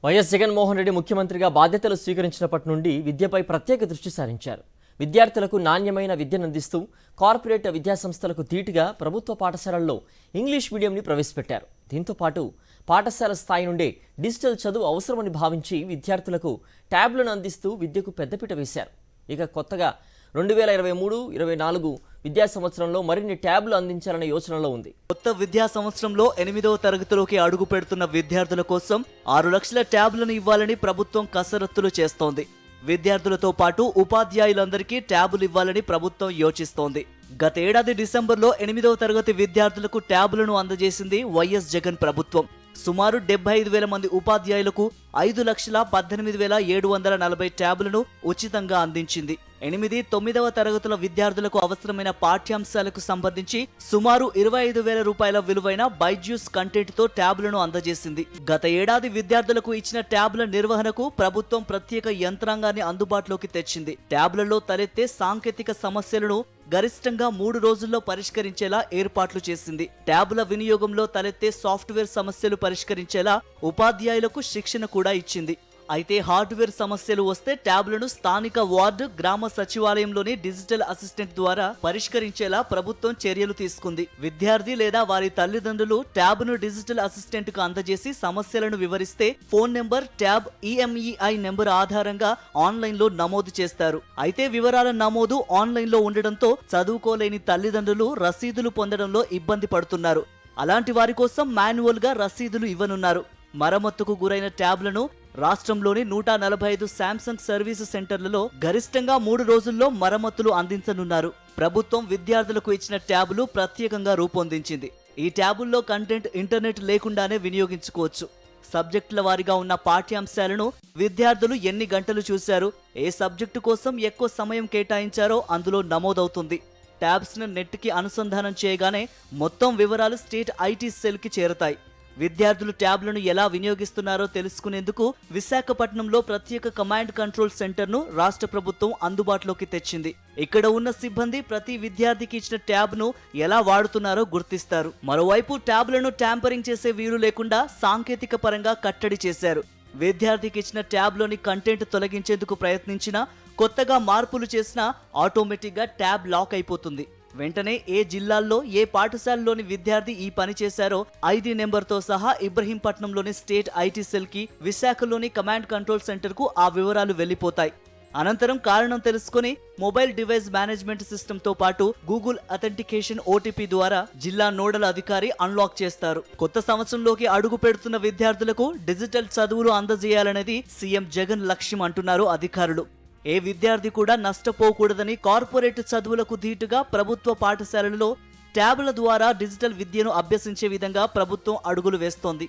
YS Jaganmohan Reddy ముఖ్యమంత్రిగా బాధ్యతలు స్వీకరించినప్పటి నుండి విద్యపై ప్రత్యేక దృష్టి సారించారు. విద్యార్థులకు నాణ్యమైన విద్యను అందిస్తూ కార్పొరేట్ విద్యాసంస్థలకు ధీటుగా ప్రభుత్వ పాఠశాలల్లో ఇంగ్లీష్ మీడియంని ప్రవేశపెట్టారు. దీంతో పాటు పాఠశాల స్థాయి నుండే డిజిటల్ చదువు అవసరమని భావించి విద్యార్థులకు ట్యాబ్లను అందిస్తూ విద్యకు పెద్దపీట వేశారు. ఇక కొత్తగా 2023-24 విద్యా సంవత్సరంలో మరిన్ని ట్యాబ్లు అందించాలనే యోచనలో ఉంది. కొత్త విద్యా సంవత్సరంలో 8వ తరగతిలోకి అడుగు పెడుతున్న విద్యార్థుల కోసం 6 లక్షల ట్యాబ్లను ఇవ్వాలని ప్రభుత్వం కసరత్తులు చేస్తోంది. విద్యార్థులతో పాటు ఉపాధ్యాయులందరికీ ట్యాబులు ఇవ్వాలని ప్రభుత్వం యోచిస్తోంది. గత ఏడాది డిసెంబర్లో 8వ తరగతి విద్యార్థులకు ట్యాబులను అందజేసింది వైఎస్ జగన్ ప్రభుత్వం. సుమారు 75,000 మంది ఉపాధ్యాయులకు 5,18,740 ట్యాబులను ఉచితంగా అందించింది. 8, 9వ తరగతుల విద్యార్థులకు అవసరమైన పాఠ్యాంశాలకు సంబంధించి సుమారు 25,000 రూపాయల విలువైన బైజ్యూస్ కంటెంట్ తో ట్యాబులను అందజేసింది. గత ఏడాది విద్యార్థులకు ఇచ్చిన ట్యాబుల నిర్వహణకు ప్రభుత్వం ప్రత్యేక యంత్రాంగాన్ని అందుబాటులోకి తెచ్చింది. ట్యాబులలో తలెత్తే సాంకేతిక సమస్యలను గరిష్టంగా 3 రోజుల్లో పరిష్కరించేలా ఏర్పాట్లు చేసింది. ట్యాబుల వినియోగంలో తలెత్తే సాఫ్ట్వేర్ సమస్యలు పరిష్కరించేలా ఉపాధ్యాయులకు శిక్షణ కూడా ఇచ్చింది. అయితే హార్డ్వేర్ సమస్యలు వస్తే ట్యాబ్లను స్థానిక వార్డు, గ్రామ సచివాలయంలోని డిజిటల్ అసిస్టెంట్ ద్వారా పరిష్కరించేలా ప్రభుత్వం చర్యలు తీసుకుంది. విద్యార్థి లేదా వారి తల్లిదండ్రులు ట్యాబ్ను డిజిటల్ అసిస్టెంట్ కు అందజేసి సమస్యలను వివరిస్తే ఫోన్ నెంబర్, ట్యాబ్ ఈఎంఈఐ నెంబర్ ఆధారంగా ఆన్లైన్ లో నమోదు చేస్తారు. అయితే వివరాల నమోదు ఆన్లైన్ లో ఉండడంతో చదువుకోలేని తల్లిదండ్రులు రసీదులు పొందడంలో ఇబ్బంది పడుతున్నారు. అలాంటి వారి కోసం మాన్యువల్ గా రసీదులు ఇవ్వనున్నారు. మరమ్మతుకు గురైన ట్యాబ్లను రాష్ట్రంలోని 145 శాంసంగ్ సర్వీసు సెంటర్లలో గరిష్టంగా 3 రోజుల్లో మరమ్మతులు అందించనున్నారు. ప్రభుత్వం విద్యార్థులకు ఇచ్చిన ట్యాబులు ప్రత్యేకంగా రూపొందించింది. ఈ ట్యాబుల్లో కంటెంట్ ఇంటర్నెట్ లేకుండానే వినియోగించుకోవచ్చు. సబ్జెక్టుల వారీగా ఉన్న పాఠ్యాంశాలను విద్యార్థులు ఎన్ని గంటలు చూశారు, ఏ సబ్జెక్టు కోసం ఎక్కువ సమయం కేటాయించారో అందులో నమోదవుతుంది. ట్యాబ్స్ను నెట్కి అనుసంధానం చేయగానే మొత్తం వివరాలు స్టేట్ ఐటీ సెల్కి చేరతాయి. విద్యార్థులు ట్యాబ్లను ఎలా వినియోగిస్తున్నారో తెలుసుకునేందుకు విశాఖపట్నంలో ప్రత్యేక కమాండ్ కంట్రోల్ సెంటర్ను రాష్ట్ర ప్రభుత్వం అందుబాటులోకి తెచ్చింది. ఇక్కడ ఉన్న సిబ్బంది ప్రతి విద్యార్థికి ఇచ్చిన ట్యాబ్ను ఎలా వాడుతున్నారో గుర్తిస్తారు. మరోవైపు ట్యాబ్లను ట్యాంపరింగ్ చేసే వీలు లేకుండా సాంకేతిక పరంగా కట్టడి చేశారు. విద్యార్థికి ఇచ్చిన ట్యాబ్లోని కంటెంట్ తొలగించేందుకు ప్రయత్నించినా, కొత్తగా మార్పులు చేసినా ఆటోమేటిక్గా ట్యాబ్ లాక్ అయిపోతుంది. వెంటనే ఏ జిల్లాల్లో ఏ పాఠశాలలోని విద్యార్థి ఈ పని చేశారో ఐడి నెంబర్తో సహా ఇబ్రహీంపట్నంలోని స్టేట్ ఐటీ సెల్ కి, విశాఖలోని కమాండ్ కంట్రోల్ సెంటర్ కు ఆ వివరాలు వెళ్లిపోతాయి. అనంతరం కారణం తెలుసుకుని మొబైల్ డివైస్ మేనేజ్మెంట్ సిస్టమ్ తో పాటు గూగుల్ అథెంటికేషన్ ఓటీపీ ద్వారా జిల్లా నోడల్ అధికారి అన్లాక్ చేస్తారు. కొత్త సంవత్సరంలోకి అడుగు పెడుతున్న విద్యార్థులకు డిజిటల్ చదువులు అందజేయాలనేది సీఎం జగన్ లక్ష్యం అంటున్నారు అధికారులు. ఏ విద్యార్థి కూడా నష్టపోకూడదని కార్పొరేట్ చదువులకు ధీటుగా ప్రభుత్వ పాఠశాలలలో ట్యాబ్ల ద్వారా డిజిటల్ విద్యను అభ్యసించే విధంగా ప్రభుత్వం అడుగులు వేస్తోంది.